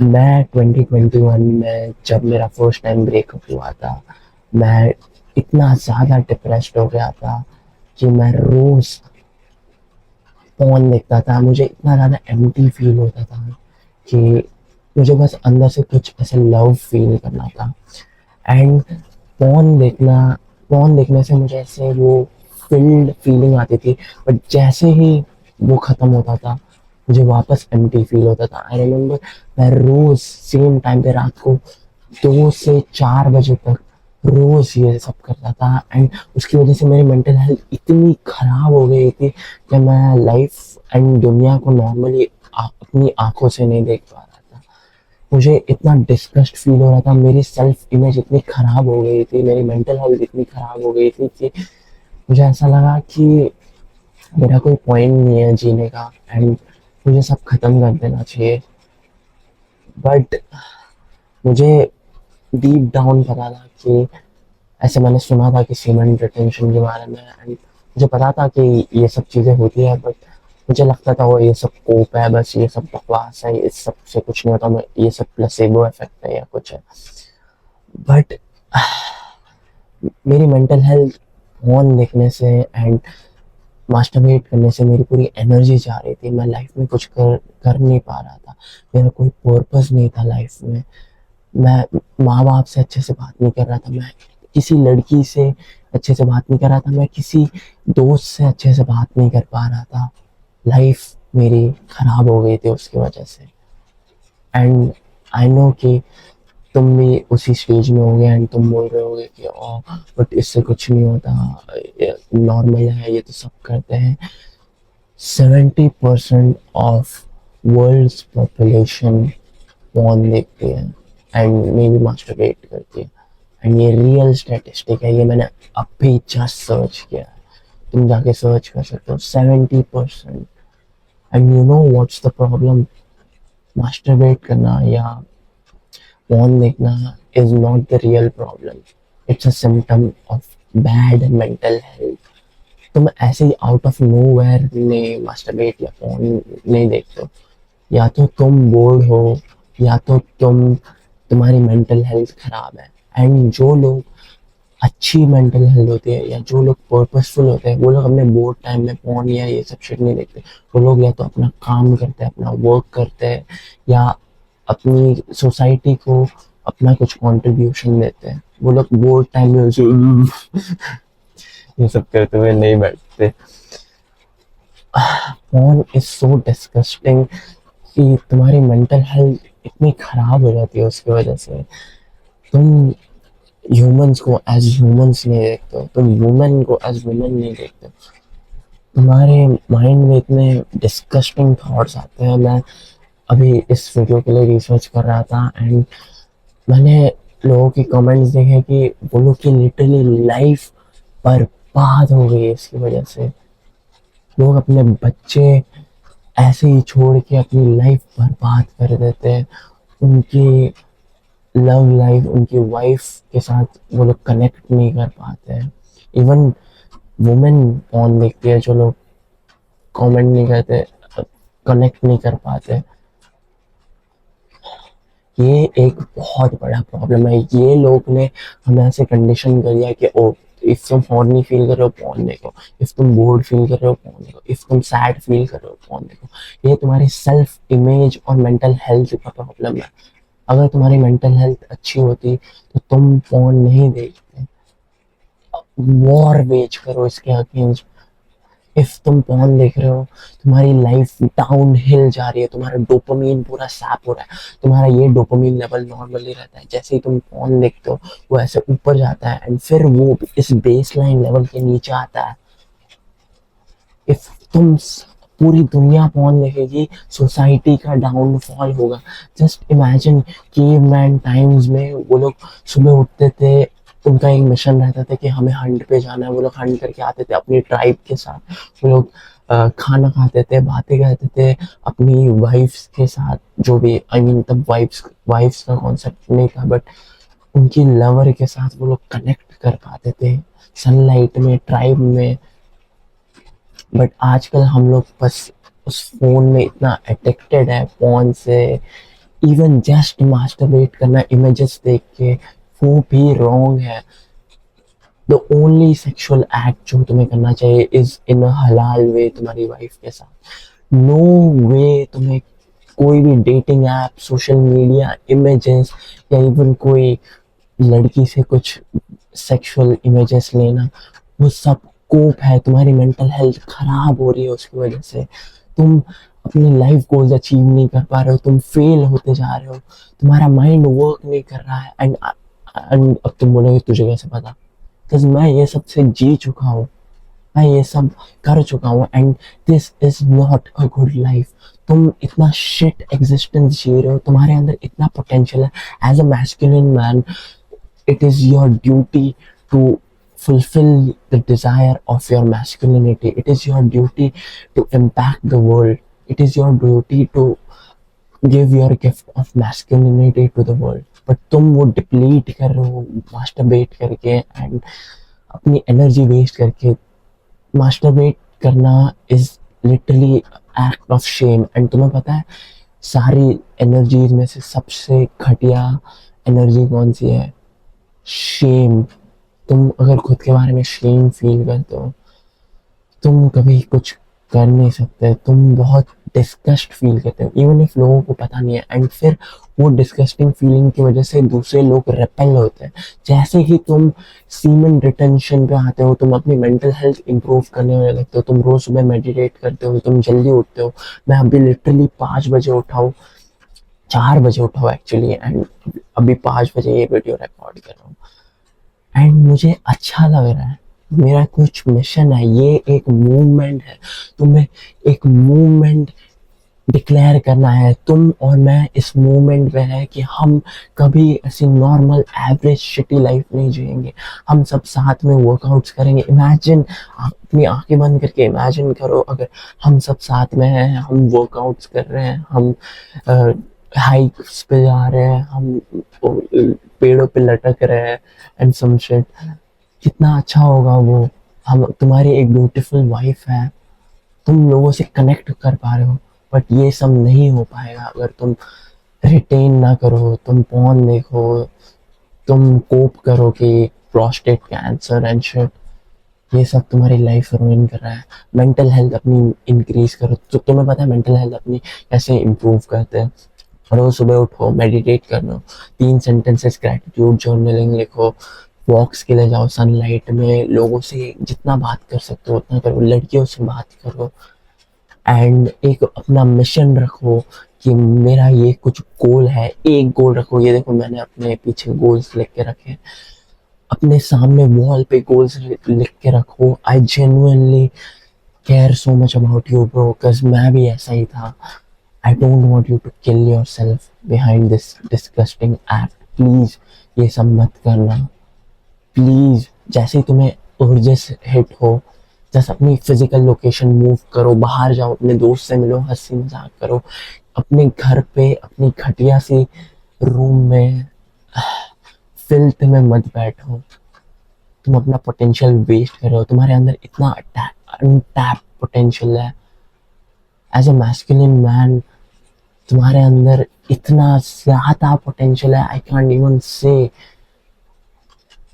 मैं 2021 में जब मेरा फर्स्ट टाइम ब्रेकअप हुआ था, मैं इतना ज़्यादा डिप्रेस्ड हो गया था कि मैं रोज़ फ़ोन देखता था। मुझे इतना ज़्यादा एम्प्टी फ़ील होता था कि मुझे बस अंदर से कुछ ऐसे लव फ़ील करना था। एंड फ़ोन देखना फ़ोन देखने से मुझे ऐसे वो फ़िल्ड फ़ीलिंग आती थी, बट जैसे ही वो ख़त्म होता था, मुझे वापस एम्प्टी फ़ील होता था। आई रिमेंबर मैं रोज़ सेम टाइम पे रात को 2 से 4 बजे तक रोज़ ये सब करता था। एंड उसकी वजह से मेरी मेंटल हेल्थ इतनी ख़राब हो गई थी कि मैं लाइफ़ एंड दुनिया को नॉर्मली अपनी आँखों से नहीं देख पा रहा था। मुझे इतना डिस्गस्ट फील हो रहा था, मेरी सेल्फ इमेज इतनी खराब हो गई थी, मेरी मेंटल हेल्थ इतनी खराब हो गई थी कि मुझे ऐसा लगा कि मेरा कोई पॉइंट नहीं है जीने का एंड मुझे सब खत्म कर देना चाहिए। बट मुझे डीप डाउन पता था कि ऐसे मैंने सुना था कि सीमेंट रिटेंशन के बारे में, एंड मुझे पता था कि ये सब चीज़ें होती है, बट मुझे लगता था वो ये सब कोप है, बस ये सब बकवास है, इस सब से कुछ नहीं होता, ये सब प्लेसेबो इफेक्ट है या कुछ है। बट मेरी मेंटल हेल्थ फोन देखने से एंड मास्टरबेट करने से मेरी पूरी एनर्जी जा रही थी। मैं लाइफ में कुछ कर नहीं पा रहा था, मेरा कोई पर्पस नहीं था लाइफ में। मैं माँ बाप से अच्छे से बात नहीं कर रहा था, मैं किसी लड़की से अच्छे से बात नहीं कर रहा था, मैं किसी दोस्त से अच्छे से बात नहीं कर पा रहा था। लाइफ मेरी खराब हो गई थी उसकी वजह से। एंड आई नो कि तुम भी उसी स्टेज में होगे एंड तुम बोल रहे होगे कि ओ बट इससे कुछ नहीं होता, नॉर्मल है, ये तो सब करते हैं। 70% ऑफ वर्ल्ड्स पॉपुलेशन फोन देखती है एंड मे बी मास्टरबेट करती है। एंड ये रियल स्टैटिस्टिक है, ये मैंने अभी जस्ट सर्च किया है, तुम जाके सर्च कर सकते हो। 70%। And you know what's the problem? Masturbate करना या फोन देखना is not the real problem, it's a symptom of bad mental health. तुम ऐसे ही आउट ऑफ नो वेयर नहीं मास्टरबेट या फोन नहीं देखते हो, या तो तुम बोर्ड हो या तो तुम्हारी मेंटल हेल्थ खराब है। एंड जो लोग अच्छी मेंटल हेल्थ होती है या जो लोग पर्पसफुल होते हैं, वो लोग अपने बोर्ड टाइम में फोन या ये सब शिट नहीं देखते। वो लोग या तो अपना काम करते हैं, अपना वर्क करते हैं, या अपनी सोसाइटी को अपना कुछ कंट्रीब्यूशन देते हैं। वो लोग बोर्ड टाइम में ये सब करते हुए नहीं बैठते। फोन इज सो डिस्गस्टिंग कि तुम्हारी मेंटल हेल्थ इतनी खराब हो जाती है उसकी वजह से। तुम ह्यूमंस को एज ह्यूमंस नहीं देखते हो, तुम वुमेन को एज वुमेन नहीं देखते हो। तुम्हारे माइंड में इतने डिस्गस्टिंग थॉट्स आते हैं। मैं अभी इस वीडियो के लिए रिसर्च कर रहा था एंड मैंने लोगों के कमेंट्स देखे कि वो लोग की लिटरली लाइफ बर्बाद हो गई है इसकी वजह से। लोग अपने बच्चे ऐसे ही छोड़ के अपनी लाइफ बर्बाद कर देते हैं। उनकी लव लाइफ, उनकी वाइफ के साथ वो लोग कनेक्ट नहीं कर पाते हैं। इवन वुमेन फोन देखती है, जो लोग कमेंट नहीं करते, कनेक्ट नहीं कर पाते। ये एक बहुत बड़ा प्रॉब्लम है। ये लोग ने हमें ऐसे कंडीशन कर दिया कि ओ इफ तुम फोन नहीं फील कर रहे हो फोन देखो, इफ तुम बोर्ड फील कर रहे हो फोन देखो, इफ तुम सैड फील कर रहे हो फोन देखो। ये तुम्हारी सेल्फ इमेज और मेंटल हेल्थ का प्रॉब्लम है। अगर तुम्हारी मेंटल हेल्थ अच्छी होती तो तुम फोन नहीं देखते। वॉर वेज करो इसके अगेंस्ट। इफ तुम पॉन देख रहे हो, तुम्हारी लाइफ डाउन हिल जा रही है, तुम्हारा डोपामीन पूरा सैप हो रहा है, तुम्हारा ये डोपामीन लेवल नॉर्मली रहता है, जैसे ही तुम पॉन देखते हो वो ऐसे ऊपर जाता है एंड फिर वो इस बेस लाइन लेवल के नीचे आता है। इफ तुम पूरी दुनिया पॉन देखेगी, सोसाइटी का डाउनफॉल होगा। जस्ट इमेजिन केवमैन टाइम्स में वो लोग सुबह उठते थे, उनका एक मिशन रहता था कि हमें हंट पे जाना है। वो लोग हंट करके आते थे अपनी ट्राइब के साथ। वो लोग खाना खाते थे, बातें करते थे अपनी वाइफ्स के साथ, जो भी आई मीन तब वाइफ्स वाइफ्स का कॉन्सेप्ट नहीं था, बट उनकी लवर के साथ वो लोग कनेक्ट कर पाते थे सनलाइट में, ट्राइब में। बट आजकल हम लोग बस उस फोन में इतना एडिक्टेड है, फोन से इवन जस्ट मास्टरबेट करना इमेजेस देख के, वो भी रॉन्ग है। द ओनली सेक्सुअल एक्ट जो तुम्हें करना चाहिए इज इन अ हलाल वे तुम्हारी वाइफ के साथ। नो वे तुम्हें कोई भी dating app, social media images, या इवन कोई लड़की से कुछ सेक्सुअल इमेजेस लेना, वो सब कोप है। तुम्हारी मेंटल हेल्थ खराब हो रही है उसकी वजह से। तुम अपनी लाइफ गोल्स अचीव नहीं कर पा रहे हो, तुम फेल होते जा रहे हो, तुम्हारा माइंड वर्क नहीं कर रहा है। एंड अब तुम बोलोगे तुझे कैसे पता? बिकॉज मैं ये सब से जी चुका हूँ, मैं ये सब कर चुका हूँ, and this is not a good life. तुम इतना शिट एग्जिस्टेंस जी रहे हो, तुम्हारे अंदर इतना पोटेंशियल है। As a masculine man, it is your duty to fulfill the desire of your masculinity. It is your duty to impact the world. It is your duty to give your gift of masculinity to the world. But तुम वो deplete कर रहे हो masturbate करके, and अपनी energy waste करके। Masturbate करना is literally act of shame. And तुम्हें पता है सारी एनर्जीज में से सबसे घटिया एनर्जी कौन सी है? शेम। तुम अगर खुद के बारे में शेम फील करते हो, तुम कभी कुछ कर नहीं सकते, तुम बहुत डिस्गस्ट फील करते हो इवन इफ लोगों को पता नहीं है। एंड फिर वो डिस्गस्टिंग फीलिंग की वजह से दूसरे लोग रेपेल होते हैं। जैसे ही तुम सीमेन रिटेंशन पे आते हो, तुम अपनी मेंटल हेल्थ इंप्रूव करने में लगते हो, तुम रोज सुबह मेडिटेट करते हो, तुम जल्दी उठते हो। मैं अभी लिटरली 5 बजे उठा हूँ, 4 बजे उठा हूँ एक्चुअली, एंड अभी 5 बजे ये वीडियो रिकॉर्ड कर रहा हूँ। एंड मुझे अच्छा लग रहा है, मेरा कुछ मिशन है, ये एक मूवमेंट है। तुम्हें एक मूवमेंट डिक्लेयर करना है। तुम और मैं इस मूवमेंट में है कि हम कभी ऐसी नॉर्मल एवरेज शिटी लाइफ नहीं जिएंगे। हम सब साथ में वर्कआउट्स करेंगे। इमेजिन, अपनी आंखें बंद करके इमेजिन करो, अगर हम सब साथ में हैं, हम वर्कआउट्स कर रहे हैं, हम हाइक्स पे जा रहे हैं, हम पेड़ों पे लटक रहे हैं एंड सम शिट। कितना अच्छा होगा वो। हम, तुम्हारी एक ब्यूटीफुल वाइफ है, तुम लोगों से कनेक्ट कर पा रहे हो। बट ये सब नहीं हो पाएगा अगर तुम रिटेन ना करो, तुम पॉर्न देखो, तुम कोप करो कि प्रोस्टेट कैंसर एंड शिट। ये सब तुम्हारी लाइफ रुइन कर रहा है। मेंटल हेल्थ अपनी इंक्रीज करो। तो तुम्हें पता है मेंटल हेल्थ अपनी कैसे इम्प्रूव करते हैं? रोज सुबह उठो, मेडिटेट करना, 3 सेंटेंसेस ग्रेटिट्यूड जर्नलिंग लिखो, वॉक्स के लिए जाओ सनलाइट में, लोगों से जितना बात कर सकते हो उतना करो, लड़कियों से बात करो, एंड एक अपना मिशन रखो कि मेरा ये कुछ गोल है। एक गोल रखो। ये देखो मैंने अपने पीछे गोल्स लिख के रखे, अपने सामने वॉल पे गोल्स लिख के रखो। I genuinely care so much about you bro, because मैं भी ऐसा ही था। I don't want you to kill yourself behind this disgusting act. Please ये सब मत करना, प्लीज। जैसे ही तुम्हें urges हिट हो, जैसे अपनी फिजिकल लोकेशन मूव करो, बाहर जाओ, अपने दोस्त से मिलो, हंसी मजाक करो। अपने घर पे अपनी घटिया सी रूम में फिल्थ में मत बैठो। तुम अपना पोटेंशियल वेस्ट कर रहे हो। तुम्हारे अंदर इतना अनटैप पोटेंशियल है। एज अ मैस्कुलिन मैन, तुम्हारे अंदर इतना ज्यादा पोटेंशियल है, आई कांट इवन से।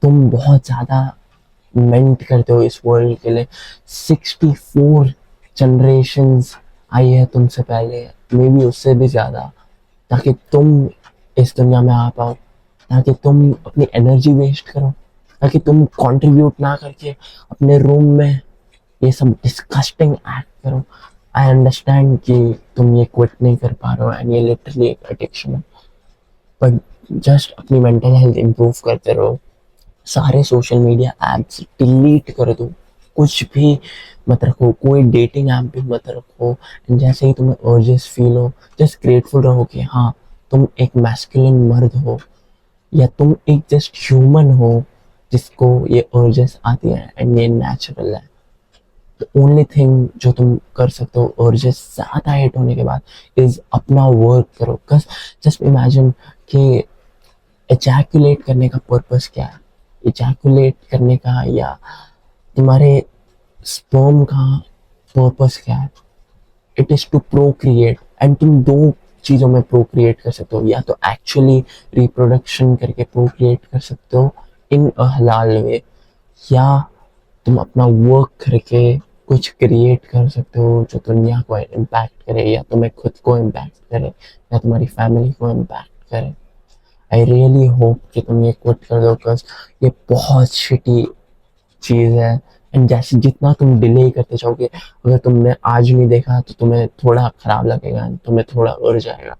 तुम बहुत ज्यादा मेंट करते हो इस वर्ल्ड के लिए। 64 जनरेशंस आई है तुमसे पहले, मे बी उससे भी ज्यादा, ताकि तुम इस दुनिया में आ पाओ, ताकि तुम अपनी एनर्जी वेस्ट करो, ताकि तुम कंट्रीब्यूट ना करके अपने रूम में ये सब डिस्गस्टिंग एक्ट करो। आई अंडरस्टैंड कि तुम ये क्विट नहीं कर पा रहे हो, एंड ये लिटरली एक एडिक्शन है, बट जस्ट अपनी मेंटल हेल्थ इंप्रूव करते रहो। सारे सोशल मीडिया ऐप्स डिलीट कर दो, कुछ भी मत रखो, कोई डेटिंग ऐप भी मत रखो। जैसे ही तुम्हें अर्जेस फील हो, जस्ट ग्रेटफुल रहो कि हाँ तुम एक मैस्कुलिन मर्द हो, या तुम एक जस्ट ह्यूमन हो जिसको ये अर्जेस आती है, एंड ये नेचुरल है। द ओनली थिंग जो तुम कर सकते हो अर्जेस ज़्यादा हिट होने के बाद इज अपना वर्क करो। जस्ट इमेजिन कि एजैकुलेट करने का पर्पस क्या है? इजैकुलेट करने का या तुम्हारे स्पर्म का पर्पस क्या है? It is to procreate. And तुम दो चीज़ों में प्रोक्रिएट कर सकते हो, या तो एक्चुअली रिप्रोडक्शन करके प्रोक्रिएट कर सकते हो इन अ हलाल वे, या तुम अपना वर्क करके कुछ क्रिएट कर सकते हो जो दुनिया को इम्पैक्ट करे, या तुम्हें खुद को इम्पैक्ट करे, या तुम्हारी फैमिली को इम्पैक्ट करे। आई रियली होप कि तुम ये क्विट कर दो, बिकॉज ये बहुत शिटी चीज़ है। एंड जैसे जितना तुम डिले करते जाओगे, अगर तुमने आज नहीं देखा तो तुम्हें थोड़ा खराब लगेगा, तुम्हें थोड़ा उड़ जाएगा।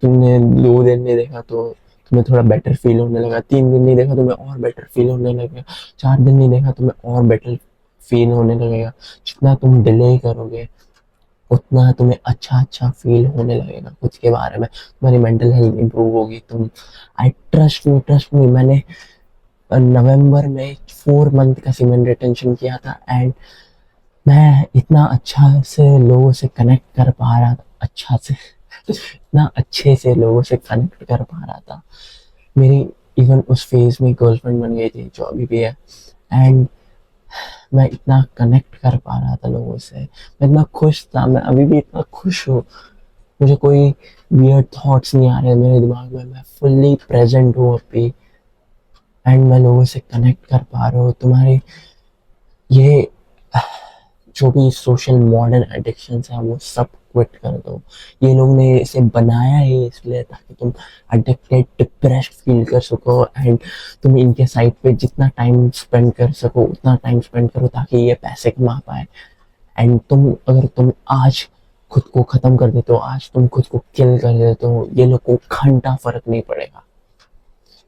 तुमने 2 दिन नहीं देखा तो तुम्हें थोड़ा बेटर फील होने लगा, 3 दिन नहीं देखा तुम्हें और बेटर फील होने लगेगा, 4 दिन नहीं देखा तुम्हें और बेटर फील होने लगेगा। जितना तुम डिले करोगे उतना तुम्हें अच्छा अच्छा फील होने लगेगा खुद के बारे में, तुम्हारी मेंटल हेल्थ इंप्रूव होगी। तुम आई ट्रस्ट मी, मैंने नवंबर में 4 मंथ का सीमेंट रिटेंशन किया था, एंड मैं इतना अच्छा से लोगों से कनेक्ट कर पा रहा था, अच्छा से इतना अच्छे से लोगों से कनेक्ट कर पा रहा था। मेरी इवन उस फेज में गर्लफ्रेंड बन गई थी जो अभी भी है, एंड मैं इतना कनेक्ट कर पा रहा था लोगों से, मैं इतना खुश था, मैं अभी भी इतना खुश हूँ। मुझे कोई वियर्ड थॉट्स नहीं आ रहे मेरे दिमाग में, मैं फुल्ली प्रेजेंट हूँ अभी, एंड मैं लोगों से कनेक्ट कर पा रहा हूँ। तुम्हारे ये जो भी सोशल मॉडर्न एडिक्शंस हैं वो सब क्विट कर दो। ये लोग ने इसे बनाया है इसलिए ताकि तुम एडिक्टेड डिप्रेस्ड फील कर सको, एंड तुम इनके साइट पे जितना टाइम स्पेंड कर सको उतना टाइम स्पेंड करो ताकि ये पैसे कमा पाए। एंड अगर तुम आज खुद को ख़त्म कर देते हो, आज तुम खुद को किल कर देते हो, ये लोग को घंटा फर्क नहीं पड़ेगा।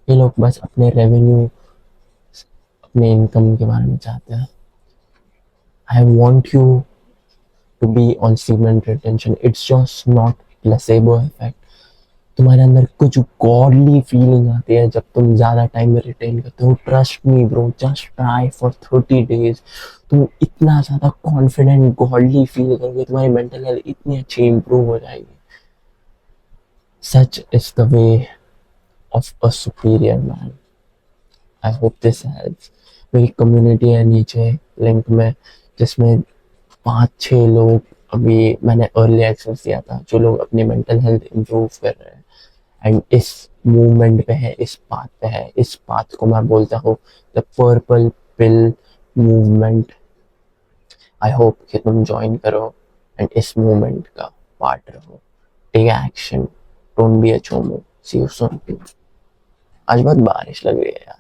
ये लोग बस अपने रेवेन्यू, अपने इनकम के बारे में चाहते हैं। I want you to be on cement retention. It's just not placebo effect. तुम्हारे अंदर कुछ गॉडली फीलिंग आती है जब तुम ज्यादा टाइम में रिटेन करते हो। Trust me bro, just try for 30 days। तुम इतना ज्यादा कॉन्फिडेंट गॉडली फील करोगे, तुम्हारी मेंटल हेल्थ इतनी अच्छी इंप्रूव हो जाएगी। Such is the way of a superior man. I hope this helps. मेरी कम्युनिटी है नीचे लिंक में, जिसमें 5-6 लोग, अभी मैंने अर्ली एक्सेस दिया था, जो लोग अपनी मेंटल हेल्थ इम्प्रूव कर रहे हैं एंड इस मूवमेंट पे है, इस पाथ पे है। इस पाथ को मैं बोलता हूँ the purple pill movement. I hope कि तुम ज्वाइन करो एंड इस मूवमेंट का पार्ट रहो। Take action, don't be a चोमो। See you soon. आज बहुत बारिश लग रही है यार।